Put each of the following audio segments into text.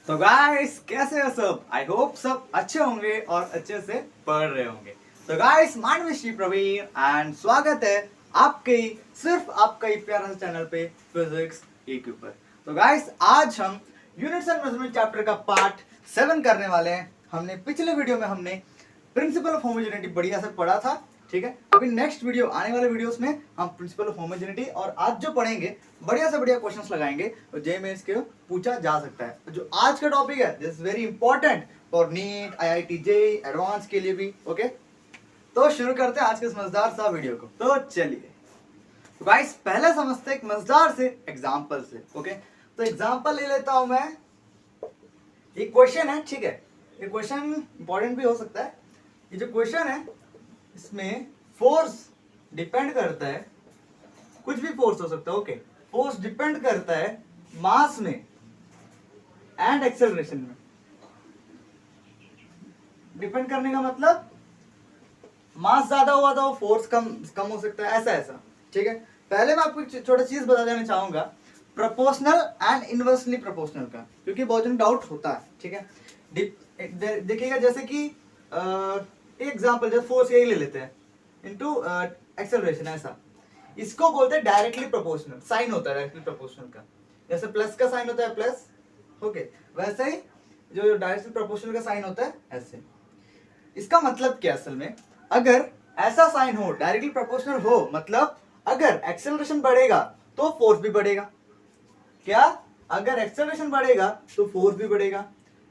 तो गाइस कैसे हो सब। आई होप सब अच्छे होंगे और अच्छे से पढ़ रहे होंगे। तो गाइस मानवी श्री प्रवीण एंड स्वागत है आपके ही सिर्फ आपका ही प्यारा सा चैनल पे फिजिक्स EQ पर। तो गाइस आज हम यूनिट्स एंड मेजरमेंट चैप्टर का पार्ट 7 करने वाले हैं। हमने पिछले वीडियो में हमने प्रिंसिपल ऑफ होमोजेनिटी बढ़िया से पढ़ा था, ठीक है। अभी नेक्स्ट वीडियो आने वाले वीडियोस में हम प्रिंसिपल ऑफ होमोजेनिटी और आज जो पढ़ेंगे बढ़िया से बढ़िया क्वेश्चंस लगाएंगे तो जे मेंस के पूछा जा सकता है। तो जो आज का टॉपिक है this is very important for NEET IIT JEE advance के लिए भी, ओके। तो शुरू करते हैं आज के मजेदार सा वीडियो को। तो चलिए तो गाइस पहले समझते हैं एक मजेदार से एग्जांपल से, ओके। तो एग्जांपल ले लेता हूं मैं। एक क्वेश्चन है, ठीक है। ये क्वेश्चन इंपॉर्टेंट भी हो सकता है। ये जो क्वेश्चन है इसमें फोर्स डिपेंड करता है, कुछ भी फोर्स हो सकता है, ओके। फोर्स डिपेंड करता है मास में एंड एक्सेलरेशन में। डिपेंड करने का मतलब मास ज्यादा हुआ तो फोर्स कम हो सकता है, ऐसा, ठीक है। पहले मैं आपको छोटा चीज बता देना चाहूंगा प्रोपोर्शनल एंड इनवर्सली प्रोपोर्शनल का, क्योंकि बहुत जन डाउट होता है, ठीक है। देखिएगा जैसे कि एग्जांपल जैसे फोर्स यही ले लेते हैं इनटू एक्सेलरेशन, ऐसा। इसको बोलते हैं डायरेक्टली प्रोपोर्शनल। साइन होता है डायरेक्टली प्रोपोर्शनल का, जैसे प्लस का साइन होता है प्लस, ओके, वैसे ही जो डायरेक्टली प्रोपोर्शनल का साइन होता है ऐसे। इसका मतलब क्या असल में, अगर ऐसा साइन हो डायरेक्टली प्रोपोर्शनल हो, मतलब अगर एक्सेलरेशन बढ़ेगा तो फोर्स भी बढ़ेगा। क्या? अगर एक्सेलरेशन बढ़ेगा तो फोर्स भी बढ़ेगा,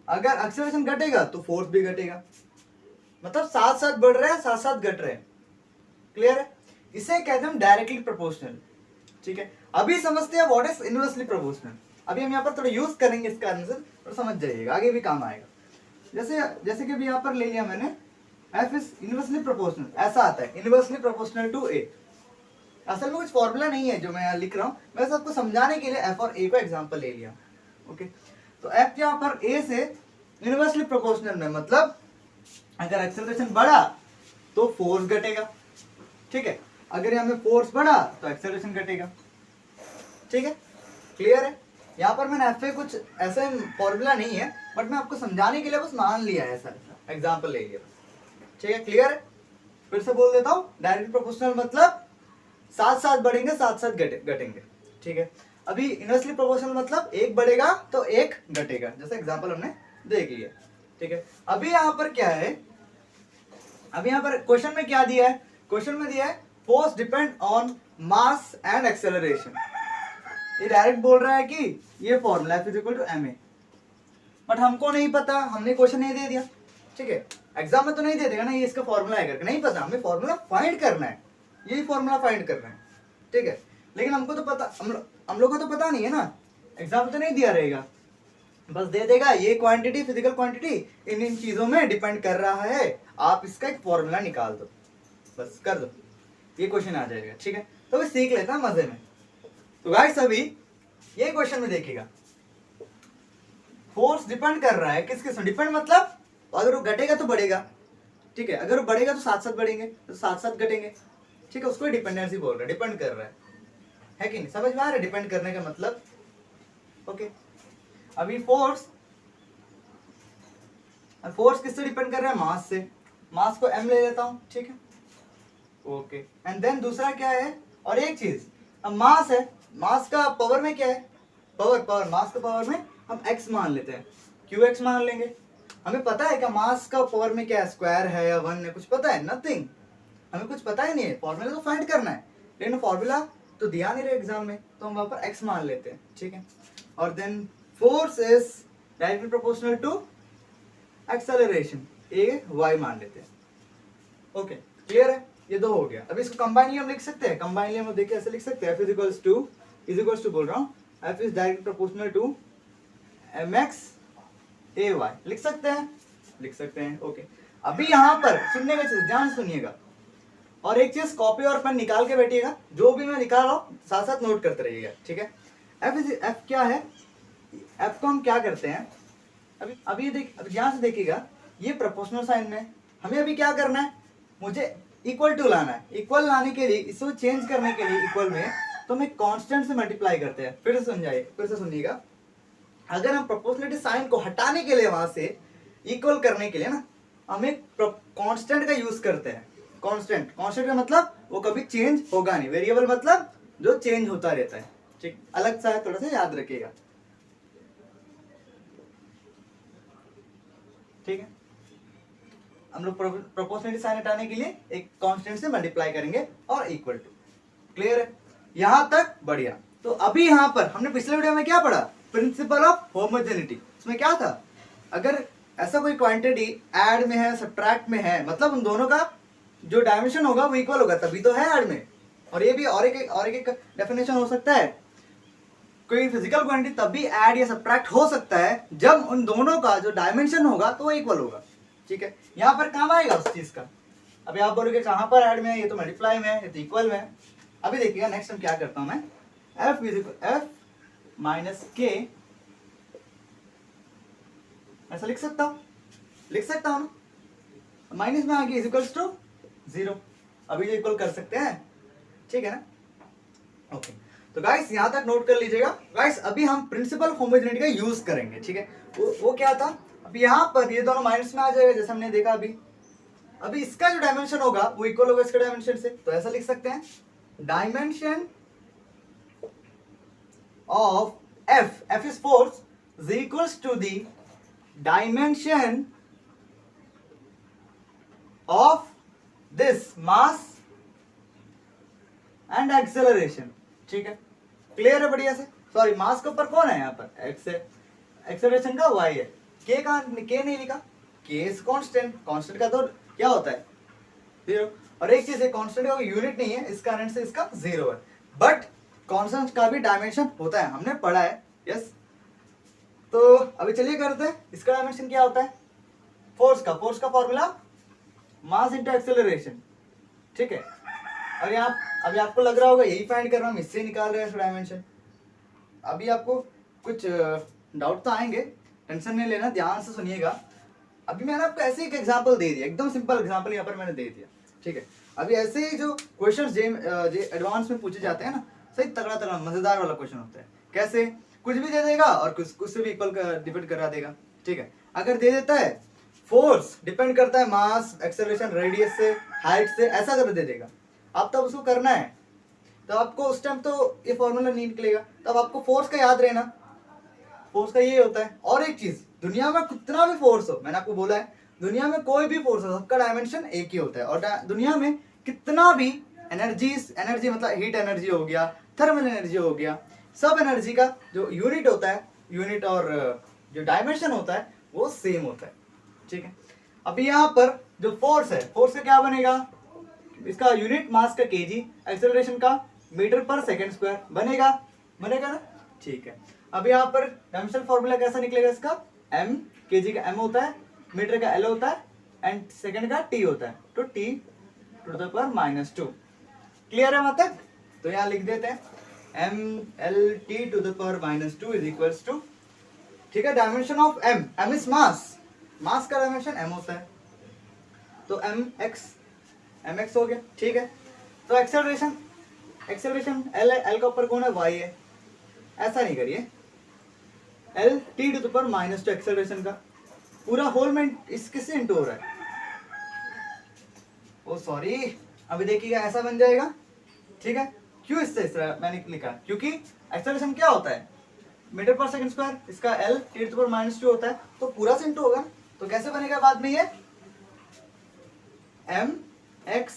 अगर एक्सेलरेशन घटेगा तो फोर्स भी घटेगा। मतलब साथ साथ बढ़ रहे हैं साथ साथ घट रहे हैं। क्लियर है? इसे कहते हैं डायरेक्टली प्रोपोर्शनल, ठीक है। अभी समझते हैं व्हाट इज इनवर्सली प्रोपोर्शनल। अभी हम यहाँ पर थोड़ा यूज करेंगे इसका आंसर, और समझ जाइएगा, आगे भी काम आएगा। जैसे कि अभी यहाँ पर ले लिया मैंने F इज इनवर्सली प्रोपोर्शनल, ऐसा आता है इनवर्सली प्रोपोर्शनल टू A। असल में कुछ फॉर्मूला नहीं है जो मैं यहाँ लिख रहा हूँ, मैं सबको समझाने के लिए F और A को एग्जाम्पल ले लिया, ओके। तो F यहाँ पर A से इनवर्सली प्रोपोर्शनल में, मतलब अगर एक्सेलरेशन बढ़ा तो फोर्स घटेगा, ठीक है। अगर यहाँ में फोर्स बढ़ा तो एक्सेलरेशन घटेगा, ठीक है। क्लियर है? यहाँ पर मैंने ऐसे कुछ ऐसे फॉर्मूला नहीं है, बट मैं आपको समझाने के लिए बस मान लिया है, ऐसा एग्जाम्पल ले लिया, ठीक है। क्लियर है? फिर से बोल देता हूँ, डायरेक्ट प्रोपोर्शनल मतलब साथ साथ बढ़ेंगे साथ साथ घटेंगे, ठीक है। अभी इनवर्सली प्रोपोर्शनल मतलब एक बढ़ेगा तो एक घटेगा, जैसे एग्जाम्पल हमने देख लिया, ठीक है। अभी यहाँ पर क्या है, अभी यहाँ पर क्वेश्चन में क्या दिया है, क्वेश्चन में दिया है force depend on mass and acceleration. ये डायरेक्ट बोल रहा है कि ये formula F equal to ma, but हमको नहीं पता, हमने क्वेश्चन नहीं दे दिया, ठीक है। एग्जाम में तो नहीं दे देगा ना ये इसका फॉर्मूला है करके, नहीं पता, हमें फॉर्मूला फाइंड करना है, यही फॉर्मूला फाइंड करना है, ठीक है। लेकिन हमको तो पता, हम लोग को तो पता नहीं है ना, एग्जाम तो नहीं दिया रहेगा, बस दे देगा ये क्वांटिटी, फिजिकल क्वांटिटी इन इन चीजों में डिपेंड कर रहा है, आप इसका एक फॉर्मूला निकाल दो, बस कर दो, ये क्वेश्चन आ जाएगा, ठीक है। तो भी सीख लेता मजे में। तो गाइस अभी ये क्वेश्चन में देखिएगा, फोर्स डिपेंड कर रहा है किसके साथ, डिपेंड मतलब अगर वो घटेगा तो बढ़ेगा, ठीक है। अगर वो बढ़ेगा तो साथ साथ बढ़ेंगे, तो साथ साथ घटेंगे, ठीक है। उसको डिपेंडेंसी बोल रहा है, डिपेंड कर रहा है कि नहीं, समझ में आ रहा है डिपेंड करने का मतलब, ओके। अभी फोर्स किससे डिपेंड कर रहा है, मास से। मास को m ले लेता हूं, ठीक है, ओके। एंड देन दूसरा क्या है, और एक चीज, अब मास है, मास का पावर में क्या है, पावर मास का पावर में हम x मान लेते हैं, qx मान लेंगे। हमें पता है क्या मास का पावर में क्या है, स्क्वायर है या 1 है, कुछ पता है? नथिंग, हमें कुछ पता ही नहीं है, फॉर्मूला तो फाइंड करना है, लेकिन फॉर्मूला तो दिया नहीं रहे एग्जाम में, तो हम वहां पर x मान लेते हैं, ठीक है। और then force is directly proportional to acceleration, y मान लेते हैं, ओके। क्लियर है? ये दो हो गया। अब इसको कंबाइनली हम लिख सकते हैं, कंबाइनली हम देखिए ऐसे लिख सकते हैं, F इज इक्वल्स टू बोल रहा हूँ, F is directly proportional to mx ay, लिख सकते हैं, ओके। अभी यहाँ पर सुनने का चीज, ध्यान सुनिएगा, और एक चीज कॉपी और पेन निकाल के बैठिएगा, जो भी मैं निकाल रहा हूँ साथ साथ नोट करते रहिएगा, ठीक है। F क्या है, F को हम क्या करते हैं, अभी ध्यान से देखिएगा, ये प्रोपोर्शनल साइन में हमें अभी क्या करना है, मुझे इक्वल टू लाना है। इक्वल लाने के लिए, इसको चेंज करने के लिए इक्वल में, तो हम एक कांस्टेंट से मल्टीप्लाई करते हैं। फिर से सुनिएगा, अगर हम प्रोपोर्शनलिटी साइन को हटाने के लिए वहां से इक्वल करने के लिए ना हम एक कांस्टेंट का यूज करते हैं। कांस्टेंट का मतलब वो कभी चेंज होगा नहीं, वेरिएबल मतलब जो चेंज होता रहता है। ठीक, अलग सा है, थोड़ा सा याद रखिएगा। ठीक है, हम लोग प्रोपोर्शनलिटी साइन हटाने के लिए एक कांस्टेंट से मल्टीप्लाई करेंगे और इक्वल टू। क्लियर है यहां तक? बढ़िया। तो अभी यहां पर हमने पिछले वीडियो में क्या पढ़ा? Principle of homogeneity. उसमें क्या था? अगर ऐसा कोई क्वांटिटी ऐड में है, सब्ट्रैक्ट में है, मतलब उन दोनों का जो डायमेंशन होगा वो इक्वल होगा, तभी तो है ऐड में। और ये भी और एक डेफिनेशन हो सकता है, कोई फिजिकल क्वांटिटी तब भी ऐड या सब्ट्रैक्ट हो सकता है जब उन दोनों का जो डायमेंशन होगा तो वो इक्वल होगा। ठीक है, यहाँ पर काम आएगा उस चीज का। अभी आप बोलोगे कहां पर ऐड में है? ये तो मल्टीप्लाई में है, ये तो इक्वल में है। अभी देखिएगा नेक्स्ट हम क्या करता हूं मैं, f माइनस के ऐसा लिख सकता हूं ना, माइनस में आगे इज इक्वल्स टू 0। अभी जो इक्वल कर सकते हैं, ठीक है ना? ओके, तो गाइस यहां तक नोट कर लीजिएगा। गाइस अभी हम प्रिंसिपल ऑफ होमोजेनिटी का यूज करेंगे। ठीक है, वो क्या था? अब यहाँ पर ये दोनों माइनस में आ जाएगा जैसे हमने देखा अभी इसका जो डायमेंशन होगा वो इक्वल होगा इसके डायमेंशन से, तो ऐसा लिख सकते हैं dimension of f is force is equals to the dimension of this mass and acceleration। ठीक है, क्लियर है? बढ़िया से। सॉरी, मास के ऊपर कौन है यहाँ पर? x है, एक्सेलरेशन का y है। k का k नहीं लिखा, k इज कांस्टेंट। कांस्टेंट का तो क्या होता है? 0। और एक चीज है, कांस्टेंट का यूनिट नहीं है, इस कारण से इसका 0 है। बट कांस्टेंट का भी डायमेंशन होता है, हमने पढ़ा है। यस, तो अभी चलिए करते हैं। इसका डायमेंशन क्या होता है? फोर्स का फॉर्मूला मास इनटू एक्सेलरेशन। ठीक है, अभी आपको लग रहा होगा यही फाइंड कर रहा हूं, इससे निकाल रहे हैं इसका डायमेंशन। अभी आपको कुछ डाउट तो आएंगे, टेंशन नहीं लेना, ध्यान से सुनिएगा। अभी मैंने आपको ऐसे एक एग्जांपल दे दिया, एकदम सिंपल एग्जांपल यहाँ पर मैंने दे दिया। ठीक है, अभी ऐसे ही जो क्वेश्चंस एडवांस में पूछे जाते हैं ना, सही तगड़ा मजेदार वाला क्वेश्चन होता है। कैसे? कुछ भी दे देगा और कुछ से भी इक्वल डिपेंड करा देगा। ठीक है, अगर दे देता है फोर्स डिपेंड करता है मास, एक्सेलरेशन, रेडियस से, हाइट से, ऐसा कर दे देगा। अब तब उसको करना है, तो आपको उस टाइम तो ये फॉर्मूला नहीं निकलेगा, तब आपको फोर्स का याद रहना, फोर्स का ये होता है। और एक चीज, दुनिया में कितना भी फोर्स हो, मैंने आपको बोला है दुनिया में कोई भी फोर्स हो, सबका डायमेंशन एक ही होता है। और दुनिया में कितना भी एनर्जी मतलब हीट एनर्जी हो गया, थर्मल एनर्जी हो गया, सब एनर्जी का जो यूनिट होता है, यूनिट और जो डायमेंशन होता है वो सेम होता है। ठीक है, अभी यहाँ पर जो फोर्स है, फोर्स का क्या बनेगा? इसका यूनिट मास का केजी, एक्सेलरेशन का मीटर पर सेकंड स्क्वायर बनेगा ना? ठीक है, अब यहाँ पर डायमेंशन फॉर्मूला कैसा निकलेगा इसका? m, केजी का m होता है, मीटर का l होता है एंड सेकंड का t होता है, तो t to the power -2। Clear है वहां तक? तो यहाँ लिख देते हैं m l t to the power -2 is equals to, ठीक है, dimension of m is mass का डायमेंशन m होता है, तो mx हो गया। ठीक है, तो एक्सेलरेशन l का ऊपर कौन है? y है। ऐसा नहीं करिए, l t to the power -2 acceleration का पूरा होल में इस किससे इंटू हो रहा है? ओ सॉरी, अभी देखिएगा ऐसा बन जाएगा। ठीक है, क्यों इससे इस तरह मैंने लिखा? क्योंकि एक्सेलरेशन क्या होता है? मीटर पर सेकंड स्क्वायर, इसका l t to the power -2 होता है, तो पूरा से इंटू होगा। तो कैसे बनेगा बाद में? ये mx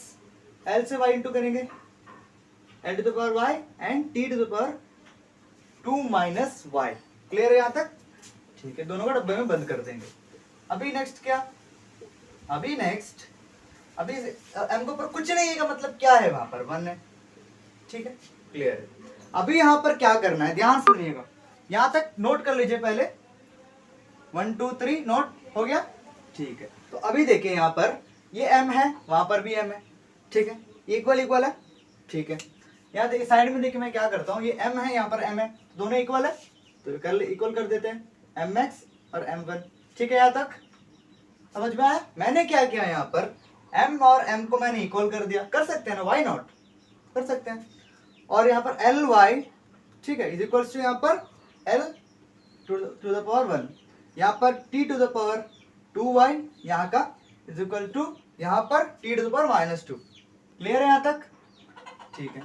l से y इंटू करेंगे, l to the power y and t to the power 2 y। Clear है यहाँ तक? ठीक है, दोनों को डब्बे में बंद कर देंगे। अभी नेक्स्ट क्या? अभी m के ऊपर कुछ नहीं है का मतलब क्या है? वहां पर 1 है। ठीक है, क्लियर है। अभी यहाँ पर क्या करना है, ध्यान सुनिएगा, यहाँ तक नोट कर लीजिए पहले। 1 2 3 नोट हो गया? ठीक है, तो अभी देखिए यहाँ पर ये m है, वहां पर भी m है। ठीक है, इक्वल है। ठीक है, यहाँ देखिए साइड में देखिए मैं क्या करता हूँ, ये m है, यहाँ पर m है, दोनों इक्वल है, तो इक्वल कर देते हैं mx और m1। ठीक है, यहाँ तक समझ में आया? मैंने क्या किया यहाँ पर, m और m को मैंने इक्वल कर दिया, कर सकते हैं ना, वाई नॉट, कर सकते हैं। और यहाँ पर ly, ठीक है, इज इक्वल्स टू यहाँ पर l टू द पावर 1, यहाँ पर t to the power 2y यहाँ का इज इक्वल टू यहाँ पर t to the power -2। Clear है यहाँ तक? ठीक है।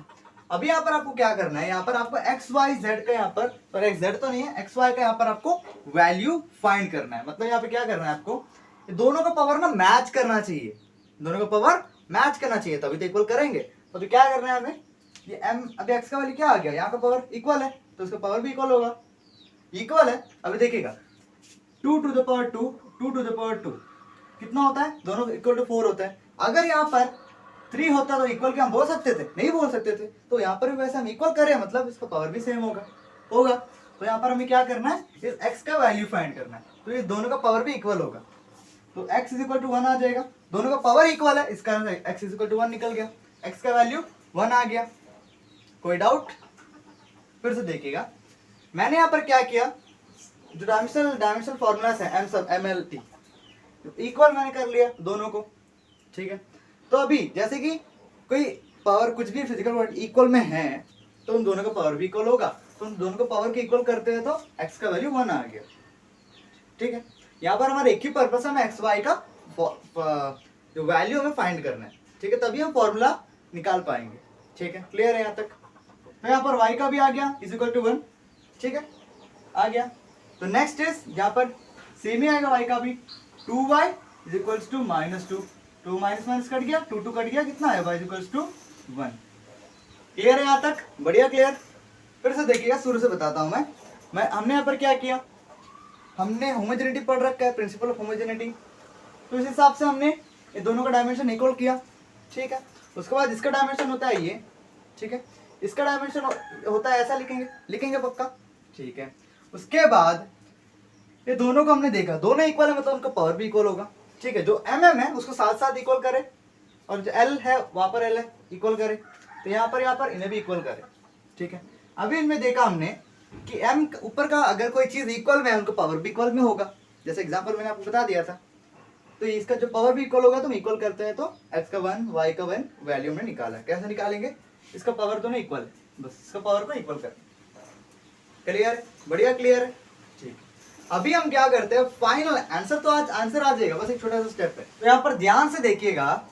अभी यहाँ पर आपको क्या करना है, यहाँ पर आपको एक्स वाई जेड का यहाँ पर, पर एक्स जेड तो नहीं है, एक्स वाई का यहाँ पर आपको वैल्यू फाइंड करना है। मतलब यहाँ पे क्या करना है आपको, ये दोनों का पावर ना मैच करना चाहिए, दोनों का पावर मैच करना चाहिए, तभी तो इक्वल करेंगे। तो क्या करना है हमें, ये m अभी x का वैल्यू क्या आ गया, यहाँ का पावर इक्वल है तो इसका पावर भी इक्वल होगा, इक्वल है। अभी देखिएगा 2 to the power 2, 2 to the power 2 कितना होता है, दोनों इक्वल टू 4 होता है। अगर यहाँ पर 3 होता तो इक्वल क्या हम बोल सकते थे, नहीं बोल सकते थे। तो यहाँ पर भी वैसे हम इक्वल करें, मतलब इसका पावर भी सेम होगा। तो यहाँ पर हमें क्या करना है, इस x का वैल्यू फाइंड करना है, तो इस दोनों का पावर भी इक्वल होगा। तो x इज इक्वल टू 1 आ जाएगा, दोनों का पावर इक्वल है, इसका x इज इक्वल टू 1 निकल गया, x का वैल्यू 1 आ गया। कोई डाउट? फिर से देखिएगा, मैंने यहाँ पर क्या किया, जो डायमेंशनल फॉर्मूलास है MLT इक्वल मैंने कर लिया दोनों को, ठीक है। तो अभी जैसे कि कोई पावर कुछ भी फिजिकल वर्ड इक्वल में है तो उन दोनों का पावर भी इक्वल होगा, तो उन दोनों को पावर के इक्वल करते हैं तो x का वैल्यू 1 आ गया, ठीक है। यहाँ पर हमारा एक ही पर्पस है, हमें एक्स वाई का जो वैल्यू हमें फाइंड करना है, ठीक है, तभी हम फॉर्मूला निकाल पाएंगे, ठीक है। क्लियर है यहाँ तक? तो यहाँ पर y का भी आ गया इज इक्वल टू 1, ठीक है, आ गया। तो नेक्स्ट इज यहाँ पर सेम ही आएगा y का भी, 2y is equal to -2, 2 minus cut गया, 2 कट गया, कितना है y is equal to 1। Clear है यहाँ तक? बढ़िया क्लियर। फिर से देखिएगा, शुरू से बताता हूँ मैं हमने यहाँ पर क्या किया, हमने होमोजेनिटी पढ़ रखा है, प्रिंसिपल ऑफ होमोजेनिटी, तो इस हिसाब से हमने ये दोनों का डायमेंशन इक्वल किया, ठीक है। उसके बाद इसका डायमेंशन होता है ये, ठीक है, इसका डायमेंशन होता है ऐसा, लिखेंगे पक्का, ठीक है। उसके बाद ये दोनों को हमने देखा, दोनों इक्वल है, मतलब उनका पावर भी इक्वल होगा, ठीक है। जो mm है उसको साथ साथ इक्वल करे, और जो l है वहां पर l है इक्वल करे, तो यहाँ पर इन्हें भी इक्वल करे, ठीक है। अभी इनमें देखा हमने कि m ऊपर का अगर कोई चीज इक्वल में है उनका पावर भी इक्वल में होगा, जैसे एग्जांपल मैंने आपको बता दिया था। तो इसका जो पावर भी इक्वल होगा तो हम इक्वल करते हैं, तो x का 1 y का 1 वैल्यू हमने निकाला। कैसे निकालेंगे, इसका पावर दोनों इक्वल है, बस इसका पावर को इक्वल कर। क्लियर? बढ़िया क्लियर है, ठीक। अभी हम क्या करते हैं, फाइनल आंसर तो आज आंसर आ जाएगा, बस एक छोटा सा स्टेप है। तो यहाँ पर ध्यान से देखिएगा,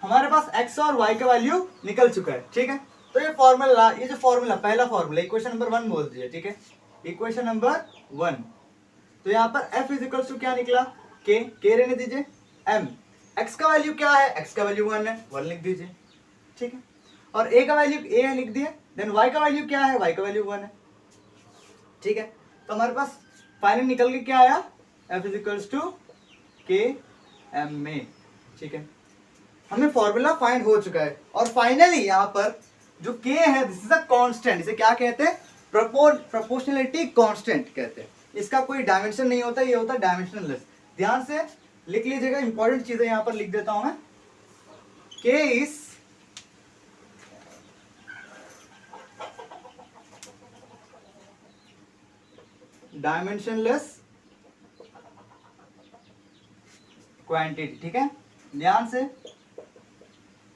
हमारे पास x और y का वैल्यू निकल चुका है, ठीक है। तो ये फॉर्मूला, ये जो फॉर्मूला, पहला फॉर्मूला इक्वेशन नंबर 1 बोल दीजिए, ठीक है, इक्वेशन नंबर 1। तो यहाँ पर f इज इक्वल टू क्या निकला, k रहने दीजिए, m, x का वैल्यू क्या है, x का वैल्यू 1 है, 1 लिख दीजिए, ठीक है। और a का वैल्यू a लिख दिए, देन y का वैल्यू क्या है, y का वैल्यू 1 है, ठीक है। तो हमारे पास फाइनल निकल के क्या आया, f is equal to k m में, ठीक है। हमें फॉर्मूला फाइंड हो चुका है, और फाइनली यहाँ पर जो k है, दिस इज अ कांस्टेंट, इसे क्या कहते हैं, प्रोपोर्शनलिटी कांस्टेंट कहते हैं। इसका कोई डायमेंशन नहीं होता, ये होता है डायमेंशनलेस। ध्यान से लिख लीजिएगा, इंपॉर्टेंट चीजें यहाँ पर लिख देता हूं मैं, k इज डायमेंशनलेस क्वांटिटी, ठीक है, ध्यान से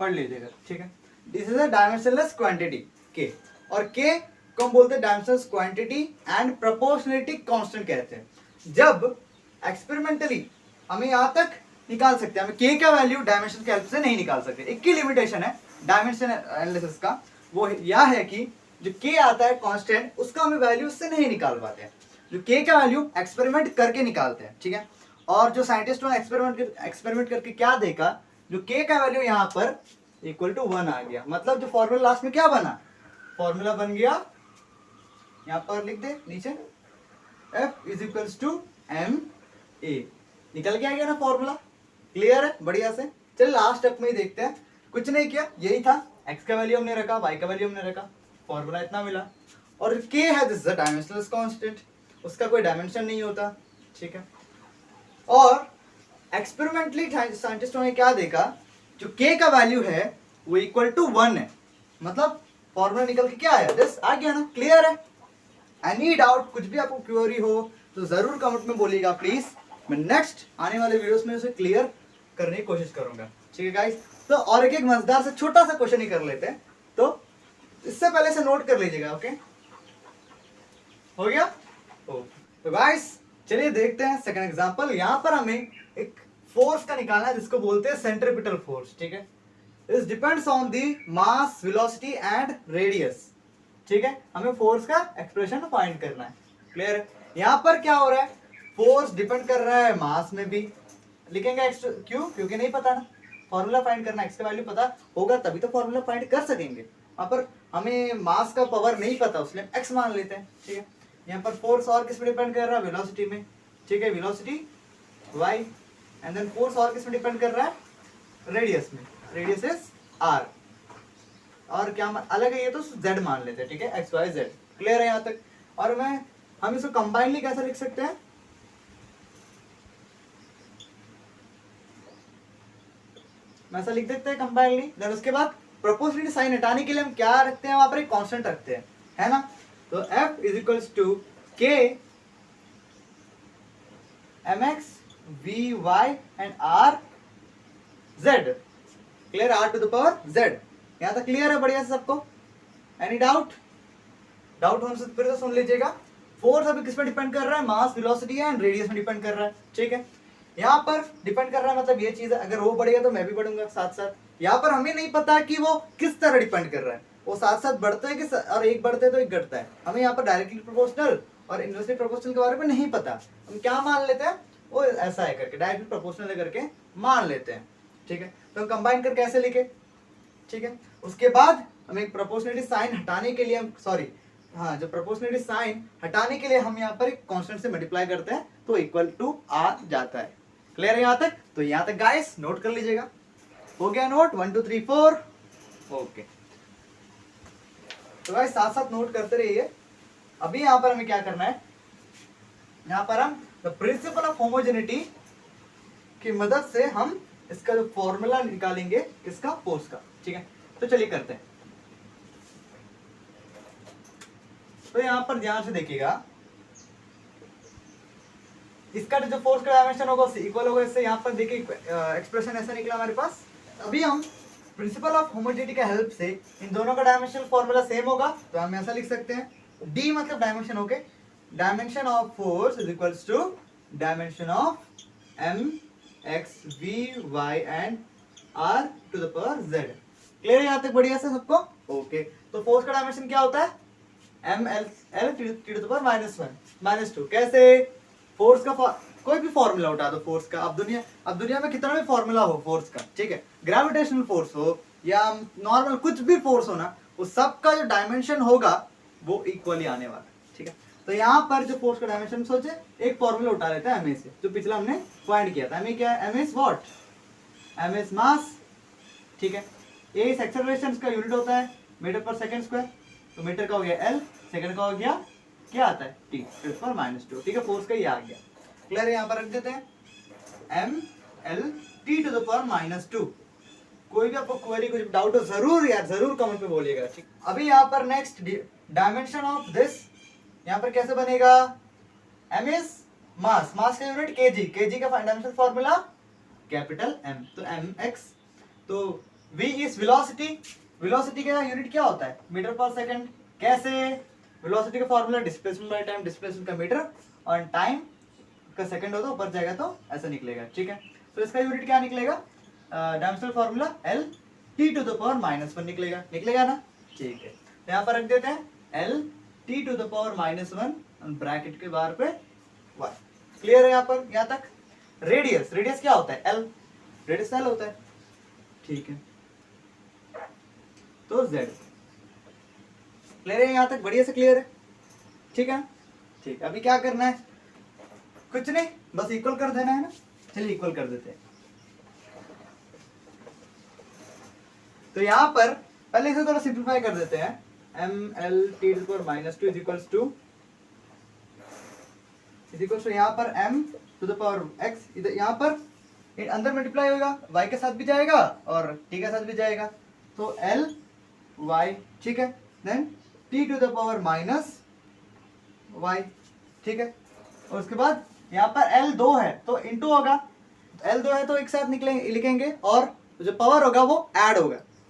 पढ़ लीजिएगा, ठीक है। This is a dimensionless quantity k, और k को हम बोलते हैं dimensionless quantity and proportionality constant कहते हैं। जब एक्सपेरिमेंटली हमें यहाँ तक निकाल सकते हैं, हमें k का वैल्यू डायमेंशन के हेल्प से नहीं निकाल सकते। एक ही लिमिटेशन है डायमेंशन एनालिसिस का, वो यह है कि जो k आता है कांस्टेंट, उसका हमें वैल्यू उससे नहीं निकाल पाते हैं। जो k का वैल्यू एक्सपेरिमेंट करके निकालते हैं, ठीक है। और जो साइंटिस्टों ने एक्सपेरिमेंट करके क्या देखा, जो k का वैल्यू यहाँ पर इक्वल टू 1 आ गया, मतलब जो फॉर्मूला लास्ट में क्या बना, फॉर्मूला बन गया, यहाँ पर लिख दे नीचे, f is equals to m a, निकल के आ गया ना फॉर्मूला। क्लियर है? बढ़िया से। चलिए लास्ट स्टेप में ही देखते हैं, कुछ नहीं किया, यही था, x का वैल्यू हमने रखा, y का वैल्यू हमने रखा, फॉर्मूला इतना मिला। और k है, this is a dimensionless constant, उसका कोई डायमेंशन नहीं होता, ठीक है। और एक्सपेरिमेंटली साइंटिस्टों ने क्या देखा, जो k का वैल्यू है वो इक्वल टू 1 है, मतलब फॉर्मूला निकल के क्या आया, दिस आ गया ना। क्लियर है? एनी डाउट, कुछ भी आपको क्वेरी हो तो जरूर कमेंट में बोलिएगा प्लीज, मैं नेक्स्ट आने वाले वीडियोस में उसे क्लियर करने की कोशिश करूंगा, ठीक है गाइस। तो और एक मजेदार से छोटा सा क्वेश्चन ही कर लेते हैं, तो इससे पहले से नोट कर लीजिएगा, ओके, हो गया। तो गाइस चलिए देखते हैं सेकंड एग्जांपल। यहाँ पर हमें एक फोर्स का निकालना है जिसको बोलते हैं सेंट्रीपिटल फोर्स, ठीक है। This depends on the mass, velocity and radius, ठीक है। हमें फोर्स का एक्सप्रेशन फाइंड करना है, क्लियर है। यहाँ पर क्या हो रहा है, फोर्स डिपेंड कर रहा है मास में भी, लिखेंगे एक्स, क्यों, क्योंकि नहीं पता ना, फॉर्मूला फाइंड करना, एक्स का वैल्यू पता होगा तभी तो फॉर्मूला फाइंड कर सकेंगे। वहाँ पर हमें मास का पावर नहीं पता, उसलिए एक्स मान लेते हैं, ठीक है। यहाँ पर फोर्स और किस में डिपेंड कर रहा है, वेलोसिटी में, ठीक है, velocity Y, and then force और किस में डिपेंड कर रहा है, रेडियस में, रेडियस इज आर, और क्या अलग है ये तो z मान लेते हैं, ठीक है, एक्स वाई जेड, क्लियर है यहाँ तक। और हम इसको कंबाइनली कैसे लिख सकते हैं, ऐसा लिख देते हैं कंबाइनली। देन उसके बाद प्रोपोर्शनलिटी साइन हटाने के लिए हम क्या रखते हैं, वहां पर एक कांस्टेंट रखते हैं, है ना। तो F is equals to K mx vy and r z, clear, r to the power z। यहाँ तक क्लियर है बढ़िया से सबको, एनी डाउट हो तो फिर से सुन लीजिएगा। फोर्स अभी किस में डिपेंड कर रहा है, मास, वेलोसिटी एंड रेडियस में डिपेंड कर रहा है, ठीक है। यहाँ पर डिपेंड कर रहा है मतलब ये चीज है, अगर वो बढ़ेगा तो मैं भी बढ़ूंगा साथ साथ। यहाँ पर हमें नहीं पता कि वो किस तरह डिपेंड कर रहा है, वो साथ साथ बढ़ते हैं कि और एक बढ़ते है तो एक घटता है। हमें यहाँ पर डायरेक्टली प्रोपोर्शनल और इनवर्सली प्रोपोर्शनल के बारे में नहीं पता, हम क्या मान लेते हैं, वो ऐसा है करके डायरेक्टली प्रोपोर्शनल करके मान लेते हैं, ठीक है। तो हम कंबाइन करके ऐसे लिखे, ठीक है। उसके बाद हमें एक प्रोपोर्शनलिटी साइन हटाने के लिए हाँ, जो प्रोपोर्शनलिटी साइन हटाने के लिए हम यहाँ पर एक कांस्टेंट से मल्टीप्लाई करते हैं तो इक्वल टू आ जाता है, क्लियर है यहाँ तक। तो यहाँ तक गाइस नोट कर लीजिएगा, हो गया नोट, 1 2 3 4, ओके। तो गाइस साथ साथ नोट करते रहिए। अभी यहाँ पर हमें क्या करना है, यहाँ पर हम द प्रिंसिपल ऑफ होमोजेनिटी की मदद से हम इसका जो फॉर्मूला निकालेंगे किसका, फोर्स का, ठीक है। तो चलिए करते हैं। तो यहाँ पर ध्यान से देखिएगा, इसका जो फोर्स का डायमेंशन होगा उससे इक्वल होगा इससे। यहाँ पर देखिए एक्सप्रेशन ऐसा निकला हमारे पास। अभी हम प्रिंसिपल ऑफ होमोजेनिटी के हेल्प से इन दोनों का डायमेंशन फॉर्मूला सेम होगा, तो हम ऐसा लिख सकते हैं, D मतलब dimension, okay, dimension of force is equals to dimension of m x v y and r to the power z, clear है यहाँ तक बढ़िया से सबको, ओके। तो फोर्स का डायमेंशन क्या होता है, m l t to the power -1 -2। कैसे, फोर्स का कोई भी फॉर्मूला उठा दो फोर्स का, अब दुनिया में कितना भी फॉर्मूला हो फोर्स का, ठीक है, ग्रेविटेशनल फोर्स हो या नॉर्मल कुछ भी फोर्स हो ना, वो सबका जो डायमेंशन होगा वो इक्वली आने वाला है, ठीक है। तो यहाँ पर जो फोर्स का डायमेंशन सोचे, एक फॉर्मूला उठा लेते हैं एमए से, जो पिछला हमने फाइंड किया था। एमए क्या है, M is what, M is mass, ठीक है। ए इज एक्सेलरेशन का यूनिट होता है मीटर पर सेकंड स्क्वायर, तो मीटर का हो गया एल, सेकंड का हो गया क्या आता है, टी टू द पावर -2, ठीक है। फोर्स का ये आ गया, क्लियर है। यहाँ पर रख देते हैं M L T to the power -2। कोई भी आपको क्वेरी कुछ डाउट हो जरूर यार, जरूर कमेंट पे बोलिएगा, ठीक। अभी यहाँ पर नेक्स्ट डायमेंशन ऑफ दिस, यहाँ पर कैसे बनेगा, एम इज मास, मास का यूनिट केजी, केजी का डायमेंशन फॉर्मूला कैपिटल एम, तो एम एक्स। तो वी इज वेलोसिटी, वेलोसिटी का यूनिट क्या होता है, मीटर पर सेकंड। कैसे, वेलोसिटी का formula displacement by time, displacement का मीटर और टाइम का सेकंड हो तो ऊपर जाएगा तो ऐसा निकलेगा, ठीक है। तो इसका यूनिट क्या निकलेगा, dimensional formula L T to the power -1 निकलेगा ना, ठीक है। तो यहाँ पर रख देते हैं L T to the power -1 bracket के बाहर पे 1, क्लियर है यहाँ पर, यहाँ तक। रेडियस, रेडियस क्या होता है, एल, रेडियस एल होता है, ठीक है। तो z, क्लियर है यहाँ तक, बढ़िया से क्लियर है, ठीक है, ठीक। अभी क्या करना है, कुछ नहीं, बस इक्वल कर देना है ना, चलिए इक्वल कर देते हैं। तो यहाँ पर पहले इसे थोड़ा सिंप्लीफाई कर देते हैं, M L T to the power -2 is equals to यहाँ पर m to the power x, इधर यहाँ पर अंदर मल्टीप्लाई होगा, y के साथ भी जाएगा और t के साथ भी जाएगा, तो l y, ठीक है, then t to the power -y, ठीक है। और उसके बाद यहाँ पर l 2 है तो इनटू होगा, l 2 है तो एक साथ लिखेंगे और जो पावर होगा वो ऐड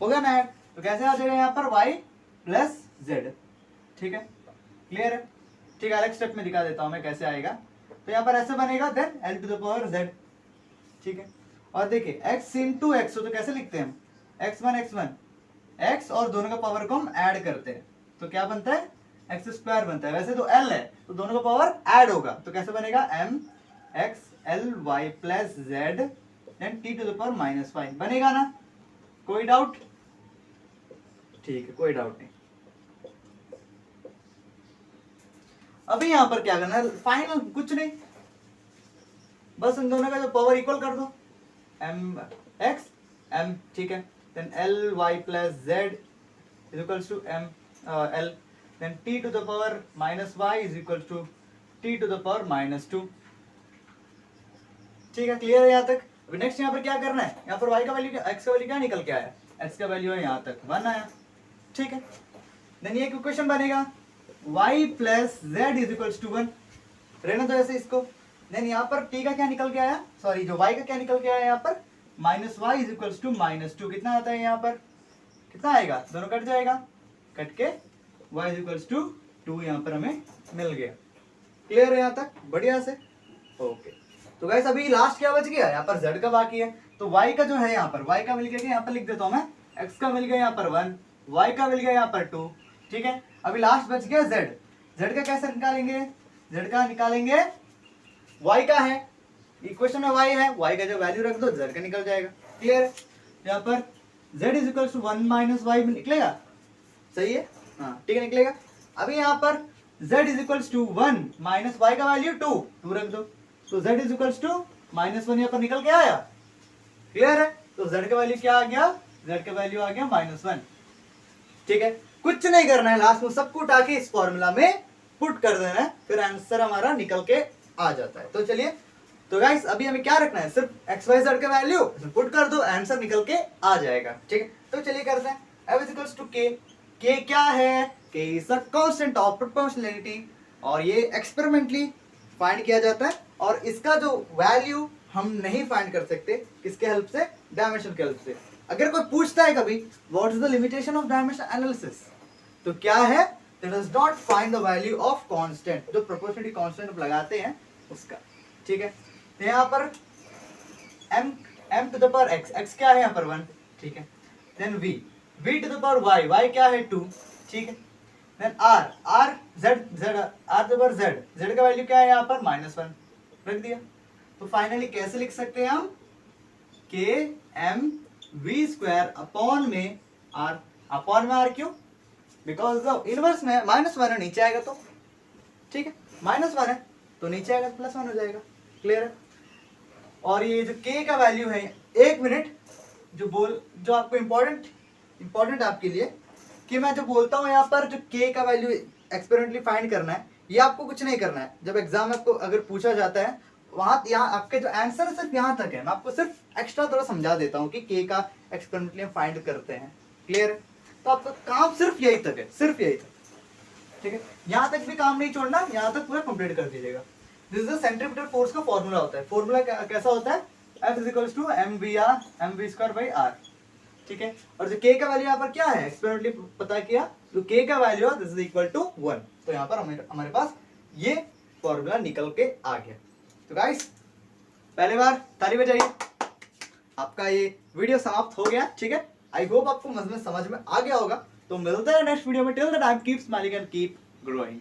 होगा ना ऐड, तो कैसे आ जाएगा यहाँ पर y प्लस z, ठीक है, क्लियर है। ठीक है, अलग स्टेप में दिखा देता हूं मैं कैसे आएगा। तो यहाँ पर ऐसे बनेगा, then l to the power z, ठीक है। और देखिए x इंटू एक्स हो तो कैसे लिखते हैं हम, x1 x और दोनों का पावर को हम ऐड करते हैं तो क्या बनता है, एक्स स्क्वायर बनता है। वैसे तो l है तो दोनों का पावर ऐड होगा तो कैसे बनेगा, m x l y plus z then t to the power minus y बनेगा ना, कोई डाउट? ठीक है, कोई डाउट नहीं। अभी यहां पर क्या करना है, फाइनल कुछ नहीं, बस इन दोनों का जो पावर इक्वल कर दो, m x m, ठीक है, then l y plus z is equals to m l, then t to the power minus y is equals to t to the power minus 2, ठीक है, क्लियर है यहाँ तक। अभी नेक्स्ट यहाँ पर क्या करना है, यहाँ पर y का वैल्यू, x का वैल्यू क्या निकल के आया, x का वैल्यू है यहाँ तक 1 आया, ठीक है। देन ये इक्वेशन बनेगा y plus z is equals to 1, रहना तो ऐसे इसको। देन यहाँ पर t का क्या निकल के आया, सॉरी जो y का क्या निकल के आया यहाँ पर, minus y is equals to minus 2, कितना आता है यहाँ पर, कितना आएगा, दोनों कट जाएगा, कट के y इज इक्वल्स टू 2 यहाँ पर हमें मिल गया। क्लियर है यहाँ तक, बढ़िया से, ओके। तो गाइस अभी लास्ट क्या बच गया, यहाँ पर z का बाकी है, तो y का जो है यहाँ पर, y का मिल गया, यहाँ पर लिख देता हूँ मैं, x का मिल गया यहाँ पर 1, y का मिल गया यहाँ पर 2, ठीक है। अभी लास्ट बच गया z का कैसे निकालेंगे, z का निकालेंगे, y का है, इक्वेशन में y है, y का जो वैल्यू रख दो z का निकल जाएगा, क्लियर है। यहाँ पर z is equal to 1 minus y निकलेगा, सही है, हाँ ठीक है निकलेगा। अभी यहाँ पर z is equal to 1 minus y का वैल्यू 2 रख दो, तो z is equal to minus 1 यहाँ पर निकल के आया, क्लियर है। तो z का वैल्यू क्या आ गया, z का वैल्यू आ गया -1, ठीक है। कुछ नहीं करना है, लास्ट में सबको उठा के इस फॉर्मूला में पुट कर देना है, फिर आंसर हमारा निकल के आ जाता है। तो चलिए, तो गाइस अभी हमें क्या रखना है, सिर्फ एक्स वाई जेड का वैल्यू पुट कर दो, आंसर निकल के आ जाएगा, ठीक है। तो चलिए करते हैं, f is equals to k, k क्या है, k is a constant of proportionality, और ये एक्सपेरिमेंटली फाइंड किया जाता है, और इसका जो वैल्यू हम नहीं फाइंड कर सकते, किसके हेल्प से, डायमेंशन के हेल्प से। अगर कोई पूछता है कभी what is the limitation of dimension analysis, तो क्या है, that does not find the value of constant, जो प्रोपोर्शनलिटी कांस्टेंट लगाते हैं उसका, ठीक है। तो यहाँ पर m to the power x क्या है यहाँ पर 1, ठीक है। Then v to the power y क्या है 2, ठीक है। Then r to the power z का वैल्यू क्या है यहाँ पर -1 रख दिया। तो फाइनली कैसे लिख सकते हैं हम, k m v square upon में r क्यों, बिकॉज इनवर्स में -1 है, नीचे आएगा तो, ठीक है, -1 है तो नीचे आएगा तो +1 हो जाएगा, क्लियर है। और ये जो k का वैल्यू है, एक मिनट, जो आपको इंपॉर्टेंट आपके लिए, कि मैं जो बोलता हूँ यहाँ पर जो k का वैल्यू एक्सपेरिमेंटली फाइंड करना है, ये आपको कुछ नहीं करना है। जब एग्जाम में आपको अगर पूछा जाता है, वहां यहाँ आपके जो आंसर सिर्फ यहाँ तक है, मैं आपको सिर्फ एक्स्ट्रा थोड़ा समझा देता हूँ कि k का एक्सपेरिमेंटली फाइंड करते हैं, क्लियर है। तो आपका काम सिर्फ यही तक है, सिर्फ यही तक, ठीक है। यहाँ तक भी काम नहीं छोड़ना, यहाँ तक पूरा कंप्लीट कर दीजिएगा। This is the centripetal force का फॉर्मूला होता है। फॉर्मूला कैसा होता है, F is equals to mv square by r, ठीक है। और जो k का वैल्यू यहाँ पर क्या है, एक्सपेरिमेंटली पता किया, तो k का value this is equal to 1, तो यहाँ पर हमारे पास ये फॉर्मूला निकल के आ गया। तो गाइस पहली बार ताली बजाइए, आपका ये वीडियो समाप्त हो गया, ठीक है। आई होप आपको समझ में आ गया होगा। तो मिलते हैं नेक्स्ट वीडियो में, till the time keep smiling and keep growing.